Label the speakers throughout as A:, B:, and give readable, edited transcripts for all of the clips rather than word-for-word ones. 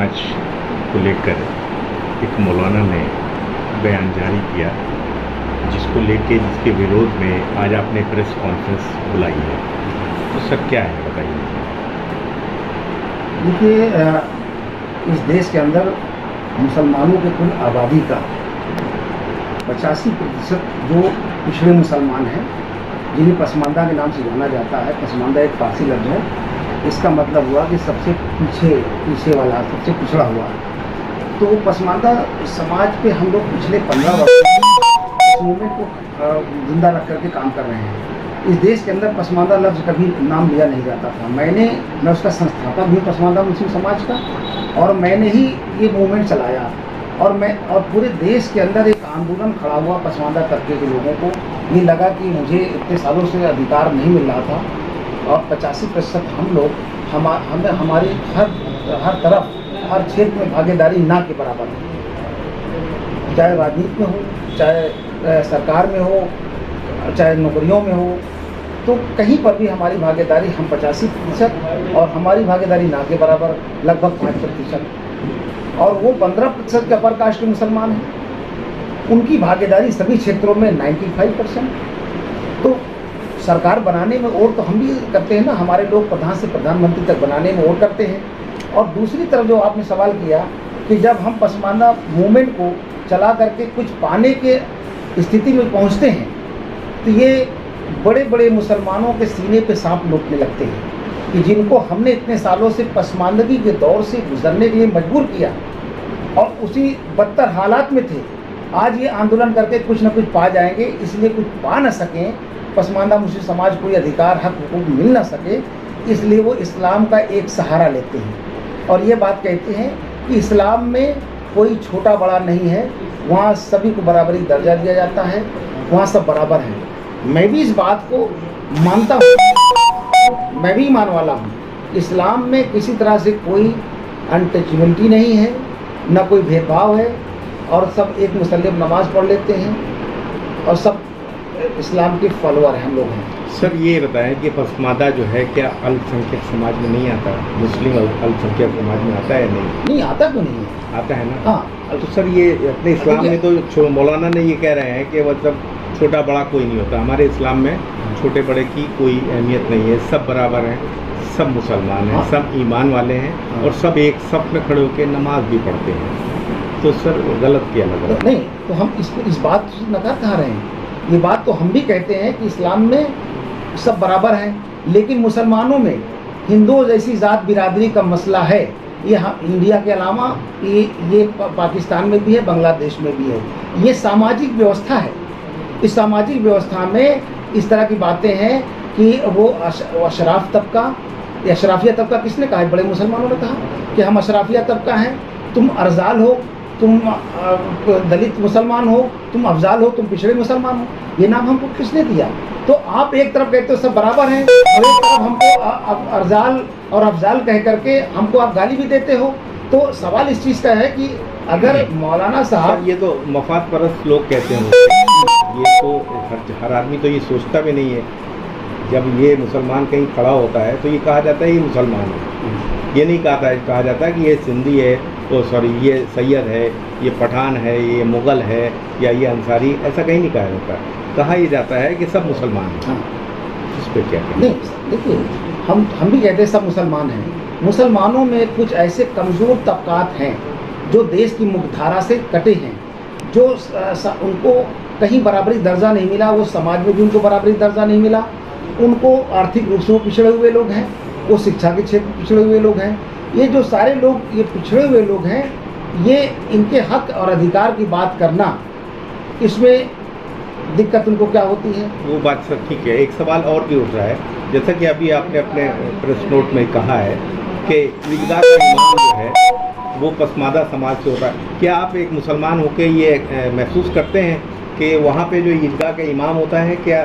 A: समाज को लेकर एक मौलाना ने बयान जारी किया, जिसके विरोध में आज आपने प्रेस कॉन्फ्रेंस बुलाई है। तो सर क्या है बताइए।
B: देखिए, इस देश के अंदर मुसलमानों की कुल आबादी का 85% जो पिछड़े मुसलमान हैं, जिन्हें पसमानदा के नाम से जाना जाता है। पसमानदा एक फारसी लफ्ज़ है, इसका मतलब हुआ कि सबसे पीछे वाला, सबसे पिछड़ा हुआ। तो पसमानदा समाज पे हम लोग पिछले 15 वर्षों से इस मूवमेंट को जिंदा रख करके काम कर रहे हैं। इस देश के अंदर पसमानदा लफ्ज़ कभी नाम लिया नहीं जाता था। मैं उसका संस्थापक भी पसमानदा मुस्लिम समाज का, और मैंने ही ये मूवमेंट चलाया। और पूरे देश के अंदर एक आंदोलन खड़ा हुआ पसमानदा तबके के लोगों को। ये लगा कि मुझे इतने सालों से अधिकार नहीं मिल रहा था, और 85% हम लोग हमें हमारी हर तरफ, हर क्षेत्र में भागीदारी ना के बराबर है। चाहे राजनीति में हो, चाहे सरकार में हो, चाहे नौकरियों में हो, तो कहीं पर भी हमारी भागीदारी, हम 85% और हमारी भागीदारी ना के बराबर लगभग 5%। और वो 15% के अपर कास्ट के मुसलमान हैं, उनकी भागीदारी सभी क्षेत्रों में 95%। तो सरकार बनाने में और तो हम भी करते हैं ना, हमारे लोग प्रधान से प्रधानमंत्री तक बनाने में और करते हैं। और दूसरी तरफ जो आपने सवाल किया कि जब हम पसमानदा मूवमेंट को चला करके कुछ पाने के स्थिति में पहुंचते हैं, तो ये बड़े बड़े मुसलमानों के सीने पे सांप लौटने लगते हैं कि जिनको हमने इतने सालों से पसमानदगी के दौर से गुजरने के लिए मजबूर किया और उसी बदतर हालात में थे, आज ये आंदोलन करके कुछ न कुछ पा जाएंगे। इसलिए कुछ पा न सकें, पसमानदा मुस्लिम समाज को अधिकार, हक, हुकूक मिल न सके, इसलिए वो इस्लाम का एक सहारा लेते हैं और ये बात कहते हैं कि इस्लाम में कोई छोटा बड़ा नहीं है, वहाँ सभी को बराबरी दर्जा दिया जाता है, वहाँ सब बराबर हैं। मैं भी इस बात को मानता हूँ, मैं भी मान वाला हूँ। इस्लाम में किसी तरह से कोई अनटचेबिलिटी नहीं है, न कोई भेदभाव है, और सब एक मुसल्ले नमाज पढ़ लेते हैं और सब इस्लाम के फॉलोअर हम लोग हैं।
A: सर ये बताएं कि पसमानदा जो है क्या अल्पसंख्यक समाज में नहीं आता? मुस्लिम अल्पसंख्यक समाज में आता है? नहीं
B: आता क्यों नहीं है?
A: आता है ना।
B: हाँ,
A: तो सर ये अपने इस्लाम में तो मौलाना ने ये कह रहे हैं कि मतलब छोटा बड़ा कोई नहीं होता। हमारे इस्लाम में छोटे बड़े की कोई अहमियत नहीं है, सब बराबर हैं, सब मुसलमान हैं, सब ईमान वाले हैं, और सब एक सफ में खड़े होकर नमाज भी पढ़ते हैं। तो सर गलत क्या लग रहा है?
B: नहीं, तो हम इस बात से नकार कहाँ रहे हैं? ये बात तो हम भी कहते हैं कि इस्लाम में सब बराबर हैं, लेकिन मुसलमानों में हिंदुओं जैसी ज़ात बिरादरी का मसला है। ये हम इंडिया के अलावा ये पाकिस्तान में भी है, बांग्लादेश में भी है। ये सामाजिक व्यवस्था है। इस सामाजिक व्यवस्था में इस तरह की बातें हैं कि वो अशराफ तबका, अशराफिया तबका किसने कहा है? बड़े मुसलमानों ने कहा कि हम अशराफिया तबका हैं, तुम अर्जाल हो, तुम दलित मुसलमान हो, तुम अफजाल हो, तुम पिछड़े मुसलमान हो। ये नाम हमको किसने दिया? तो आप एक तरफ कहते हो सब बराबर हैं, और एक तरफ हमको अर्जाल और अफजाल कह करके हमको आप गाली भी देते हो। तो सवाल इस चीज़ का है कि अगर मौलाना साहब,
A: ये तो मफाद परस्त लोग कहते हैं, ये तो हर आदमी तो ये सोचता भी नहीं है। जब ये मुसलमान कहीं खड़ा होता है तो ये कहा जाता है ये मुसलमान है, ये नहीं कहा जाता कि ये सिंधी है, तो सॉरी ये सैयद है, ये पठान है, ये मुग़ल है, या ये अंसारी, ऐसा कहीं नहीं कहा जाता। कहा यह जाता है कि सब मुसलमान हैं। इस पर क्या कहते हैं?
B: नहीं, देखिए, हम भी कहते हैं सब मुसलमान हैं। मुसलमानों में कुछ ऐसे कमज़ोर तबकात हैं जो देश की मुख्यधारा से कटे हैं, जो उनको कहीं बराबरी दर्जा नहीं मिला, वो समाज में भी उनको बराबरी दर्जा नहीं मिला। उनको आर्थिक रूप से वो पिछड़े हुए लोग हैं, वो शिक्षा के क्षेत्र में पिछड़े हुए लोग हैं। ये जो सारे लोग, ये पिछड़े हुए लोग हैं, ये इनके हक और अधिकार की बात करना, इसमें दिक्कत उनको क्या होती है?
A: वो बात सर ठीक है। एक सवाल और भी उठ रहा है, जैसा कि अभी आपने अपने प्रेस नोट में कहा है कि ईदगाह का इमाम जो है वो पसमानदा समाज से होता है। क्या आप एक मुसलमान होकर ये महसूस करते हैं कि वहाँ पे जो ईदगाह का इमाम होता है, क्या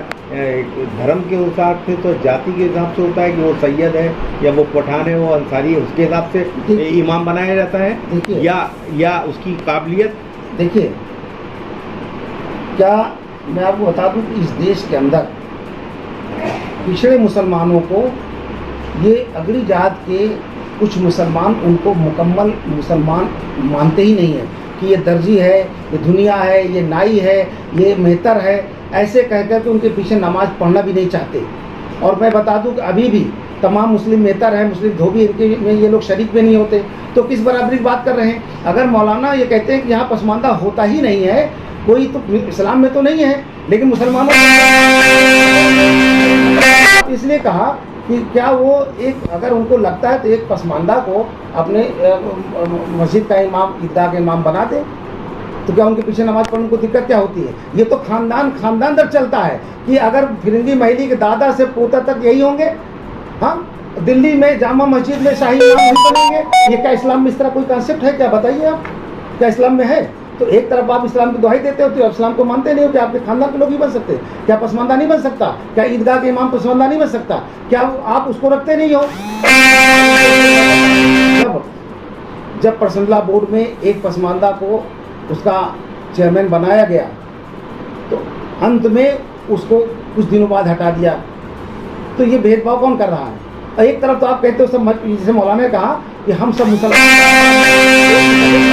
A: धर्म के हिसाब से, तो जाति के हिसाब से होता है कि वो सैयद है या वो पठान है, वो अंसारी है, उसके हिसाब से इमाम बनाया जाता है, या उसकी काबिलियत?
B: देखिए, क्या मैं आपको बता दूं कि इस देश के अंदर पिछड़े मुसलमानों को ये अगली जात के कुछ मुसलमान उनको मुकम्मल मुसलमान मानते ही नहीं है कि ये दर्जी है, ये दुनिया है, ये नाई है, ये मेहतर है, ऐसे कह कर के उनके पीछे नमाज पढ़ना भी नहीं चाहते। और मैं बता दूं कि अभी भी तमाम मुस्लिम मेहतर हैं, मुस्लिम धोबी, इनके में ये लोग शरीक में नहीं होते। तो किस बराबरी की बात कर रहे हैं? अगर मौलाना ये कहते हैं कि यहाँ पसमानदा होता ही नहीं है, कोई तो इस्लाम में तो नहीं है, लेकिन मुसलमानों इसलिए कहा कि क्या वो एक, अगर उनको लगता है तो एक पसमानदा को अपने मस्जिद का इमाम, ईदगाह का इमाम बना दे, तो क्या उनके पीछे नमाज पढ़ने को दिक्कत क्या होती है? ये तो खानदान तक चलता है कि अगर फिरंगी महली के दादा से पोता तक यही होंगे। हाँ, दिल्ली में जामा मस्जिद में शाही इमाम नहीं बनेंगे, ये क्या इस्लाम में इस तरह कोई कॉन्सेप्ट है? क्या बताइए आप, क्या इस्लाम में है? तो एक तरफ आप इस्लाम की दुहाई देते हो तो इस्लाम को मानते नहीं हो कि आपके खानदान के लोग ही बन सकते? क्या पसमानदा नहीं बन सकता? क्या ईदगाह के इमाम पसमानदा नहीं बन सकता? क्या आप उसको रखते नहीं हो? जब पर्सनला बोर्ड में एक पसमानदा को उसका चेयरमैन बनाया गया तो अंत में उसको कुछ दिनों बाद हटा दिया। तो ये भेदभाव कौन कर रहा है? एक तरफ तो आप कहते हो सब, जैसे मौलाना ने कहा कि हम सब मुसलमान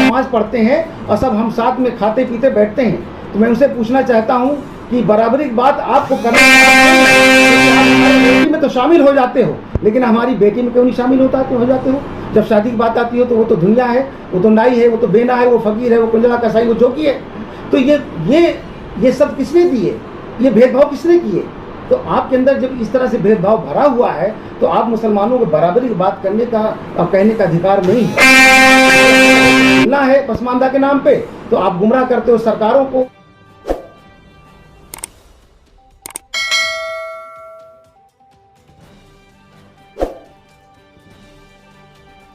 B: नमाज पढ़ते हैं और सब हम साथ में खाते पीते बैठते हैं। तो मैं उनसे पूछना चाहता हूँ कि बराबरी की बात आपको करना बेटी में तो शामिल हो जाते हो, लेकिन हमारी बेटी में क्यों नहीं शामिल हो जाते हो? जब शादी की बात आती हो तो वो तो दुनिया है, वो तो नाई है, वो तो बेना है, वो फकीर है, वो कुंजला कसाई, वो जोकी है। तो ये सब किसने दिए? ये भेदभाव किसने किए? तो आपके अंदर जब इस तरह से भेदभाव भरा हुआ है तो आप मुसलमानों को बराबरी की बात करने का और कहने का अधिकार नहीं है। ना है पसमानदा के नाम पे तो आप गुमराह करते हो सरकारों को।